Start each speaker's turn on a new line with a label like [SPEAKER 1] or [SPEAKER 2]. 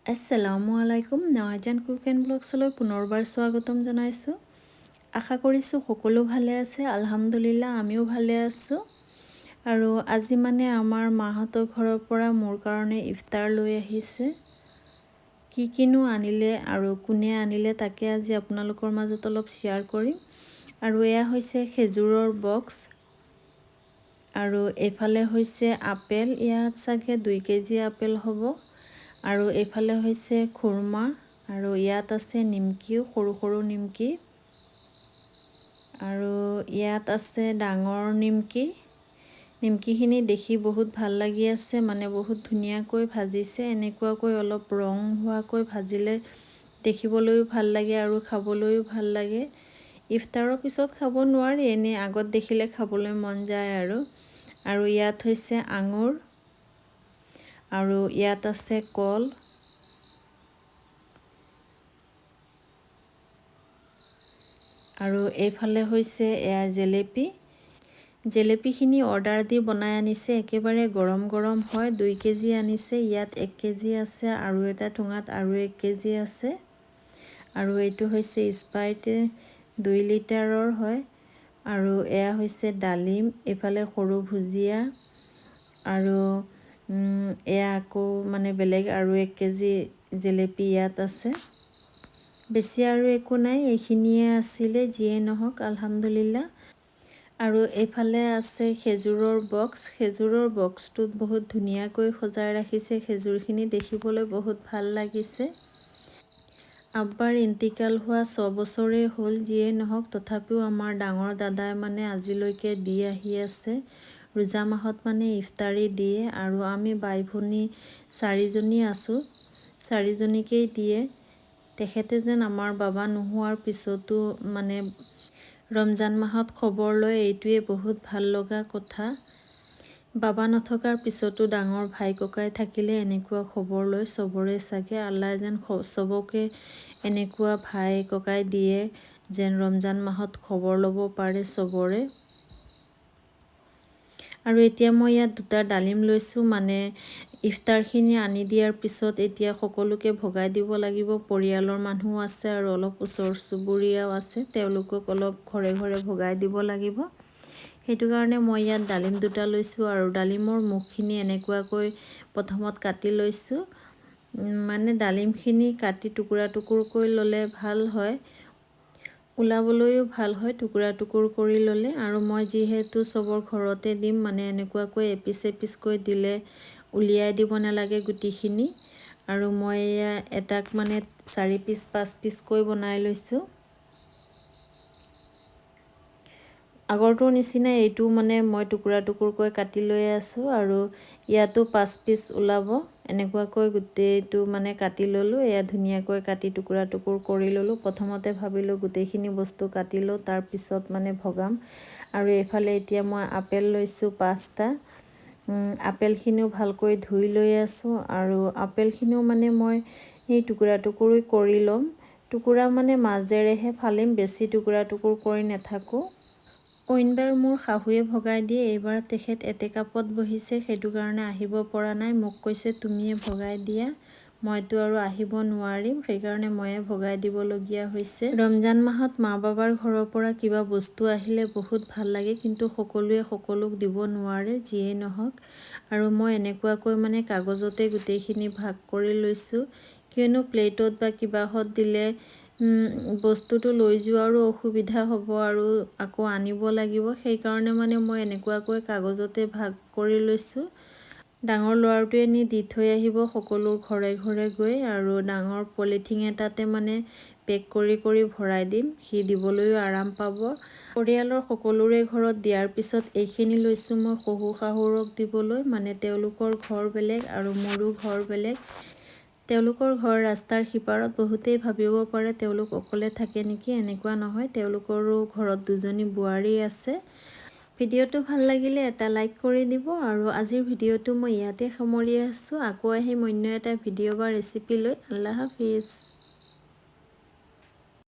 [SPEAKER 1] আসসালামু আলাইকুম নৱাজান cook and ব্লগছলৈ পুনৰবাৰ স্বাগতম জনাইছোঁ। আশা কৰিছোঁ সকলো ভালে আছে। আলহামদুলিল্লাহ আমিও ভালে আছোঁ। আৰু আজি মানে আমাৰ মাহঁতৰ ঘৰৰ পৰা মোৰ কাৰণে ইফতাৰ লৈ আহিছে। কিনো আনিলে আৰু কোনে আনিলে তাকে আজি আপোনালোকৰ মাজত অলপ শ্বেয়াৰ কৰিম। আৰু এয়া হৈছে খেজুৰৰ বক্স আৰু এইফালে হৈছে আপেল, ইয়াত চাগে 2 কেজি আপেল হ'ব। আৰু এইফালে হৈছে খুৰমা আৰু ইয়াত আছে নিমকিও, সৰু সৰু নিমকি। আৰু ইয়াত আছে ডাঙৰ নিমকি। নিমকিখিনি দেখি বহুত ভাল লাগি আছে, মানে বহুত ধুনীয়াকৈ ভাজিছে। এনেকুৱাকৈ অলপ ৰং হোৱাকৈ ভাজিলে দেখিবলৈও ভাল লাগে আৰু খাবলৈও ভাল লাগে। ইফতাৰৰ পিছত খাব নোৱাৰি, এনে আগত দেখিলে খাবলৈ মন যায় আৰু ইয়াত হৈছে আঙুৰ আৰু ইয়াত আছে কল। আৰু এইফালে হৈছে এয়া জেলেপি। জেলেপিখিনি অৰ্ডাৰ দি বনাই আনিছে, একেবাৰে গৰম গৰম হয়। 2 কেজি আনিছে, ইয়াত 1 কেজি আছে আৰু এটা ঠোঙাত আৰু 1 কেজি আছে। আৰু এইটো হৈছে স্প্ৰাইট 2 লিটাৰৰ হয়। আৰু এয়া হৈছে ডালিম, এইফালে সৰু ভুজিয়া আৰু এয়া আকৌ মানে বেলেগ আৰু 1 কেজি জেলেপি ইয়াত আছে। বেছি আৰু একো নাই, এইখিনিয়ে আছিলে। যিয়ে নহওক আলহামদুলিল্লাহ। আৰু এইফালে আছে খেজুৰৰ বক্স। খেজুৰৰ বক্সটোত বহুত ধুনীয়াকৈ সজাই ৰাখিছে। খেজুৰখিনি দেখিবলৈ বহুত ভাল লাগিছে। আব্বাৰ ইন্তিকাল হোৱা 6 বছৰেই হ'ল। যিয়ে নহওক তথাপিও আমাৰ ডাঙৰ দাদাই মানে আজিলৈকে দি আহি আছে। ৰোজা মাহত মানে ইফতাৰী দিয়ে আৰু আমি বাই ভনী 4জনী আছোঁ, 4জনীকেই দিয়ে। তেখেতে যেন আমাৰ বাবা নোহোৱাৰ পিছতো মানে ৰমজান মাহত খবৰ লয়, এইটোৱে বহুত ভাল লগা কথা। বাবা নথকাৰ পিছতো ডাঙৰ ভাই ককাই থাকিলে এনেকুৱা খবৰ লয় চবৰে চাগে। আল্লাহ যেন চবকে এনেকুৱা ভাই ককাই দিয়ে যেন ৰমজান মাহত খবৰ ল'ব পাৰে চবৰে। আৰু এতিয়া মই ইয়াত 2টা ডালিম লৈছোঁ, মানে ইফতাৰখিনি আনি দিয়াৰ পিছত এতিয়া সকলোকে ভগাই দিব লাগিব। পৰিয়ালৰ মানুহো আছে আৰু অলপ ওচৰ চুবুৰীয়াও আছে, তেওঁলোকক অলপ ঘৰে ঘৰে ভগাই দিব লাগিব। সেইটো কাৰণে মই ইয়াত ডালিম 2টা লৈছোঁ আৰু ডালিমৰ মুখখিনি এনেকুৱাকৈ প্ৰথমত কাটি লৈছোঁ। মানে ডালিমখিনি কাটি টুকুৰা টুকুৰকৈ ল'লে ভাল হয়, ওলাবলৈও ভাল হয় টুকুৰা টুকুৰ কৰি ল'লে। আৰু মই যিহেতু চবৰ ঘৰতে দিম, মানে এনেকুৱাকৈ এপিচ এপিচকৈ দিলে উলিয়াই দিব নালাগে গুটিখিনি। আৰু মই এয়া এটাক মানে 4 পিচ 5 পিচকৈ বনাই লৈছোঁ। আগৰটোৰ নিচিনা এইটো মানে মই টুকুৰা টুকুৰকৈ কাটি লৈ আছোঁ আৰু ইয়াতো 5 পিচ ওলাব। এনেকুৱাকৈ গোটেইটো মানে কাটি ল'লোঁ। এয়া ধুনীয়াকৈ কাটি টুকুৰা টুকুৰ কৰি ল'লোঁ। প্ৰথমতে ভাবিলোঁ গোটেইখিনি বস্তু কাটি লওঁ, তাৰপিছত মানে ভগাম। আৰু এইফালে এতিয়া মই আপেল লৈছোঁ 5টা। আপেলখিনিও ভালকৈ ধুই লৈ আছোঁ আৰু আপেলখিনিও মানে মই এই টুকুৰা টুকুৰ কৰি ল'ম। টুকুৰা মানে মাজেৰেহে ফালিম, বেছি টুকুৰা টুকুৰ কৰি নাথাকোঁ। অইনবাৰ মোৰ শাহুৱে ভগাই দিয়ে, এইবাৰ তেখেত এতেকাপত বহিছে, সেইটো কাৰণে আহিব পৰা নাই। মোক কৈছে তুমিয়ে ভগাই দিয়া, মইতো আৰু আহিব নোৱাৰিম, সেইকাৰণে ময়ে ভগাই দিবলগীয়া হৈছে। ৰমজান মাহত মা বাবাৰ ঘৰৰ পৰা কিবা বস্তু আহিলে বহুত ভাল লাগে, কিন্তু সকলোৱে সকলোক দিব নোৱাৰে। যিয়ে নহওক আৰু মই এনেকুৱাকৈ মানে কাগজতে গোটেইখিনি ভাগ কৰি লৈছোঁ, কিয়নো প্লেটত বা কিবাহত দিলে বস্তুটো লৈ যোৱাৰো অসুবিধা হ'ব আৰু আকৌ আনিব লাগিব। সেইকাৰণে মানে মই এনেকুৱাকৈ কাগজতে ভাগ কৰি লৈছোঁ। ডাঙৰ ল'ৰাটোৱে নি দি থৈ আহিব সকলো ঘৰে ঘৰে গৈ, আৰু ডাঙৰ পলিথিন এটাতে মানে পেক কৰি কৰি ভৰাই দিম, সি দিবলৈও আৰাম পাব। পৰিয়ালৰ সকলোৰে ঘৰত দিয়াৰ পিছত এইখিনি লৈছোঁ মই শহু শাহুৰক দিবলৈ, মানে তেওঁলোকৰ ঘৰ বেলেগ আৰু মোৰো ঘৰ বেলেগ। তেওঁলোকৰ ঘৰ ৰাস্তাৰ সিপাৰত। বহুতেই ভাবিব পাৰে তেওঁলোক অকলে থাকে নেকি, এনেকুৱা নহয়, তেওঁলোকৰো ঘৰত 2জনী বোৱাৰী আছে। ভিডিঅ'টো ভাল লাগিলে এটা লাইক কৰি দিব। আৰু আজিৰ ভিডিঅ'টো মই ইয়াতে সামৰি আছোঁ। আকৌ আহিম অন্য এটা ভিডিঅ' বা ৰেচিপি লৈ। আল্লাহ হাফিজ।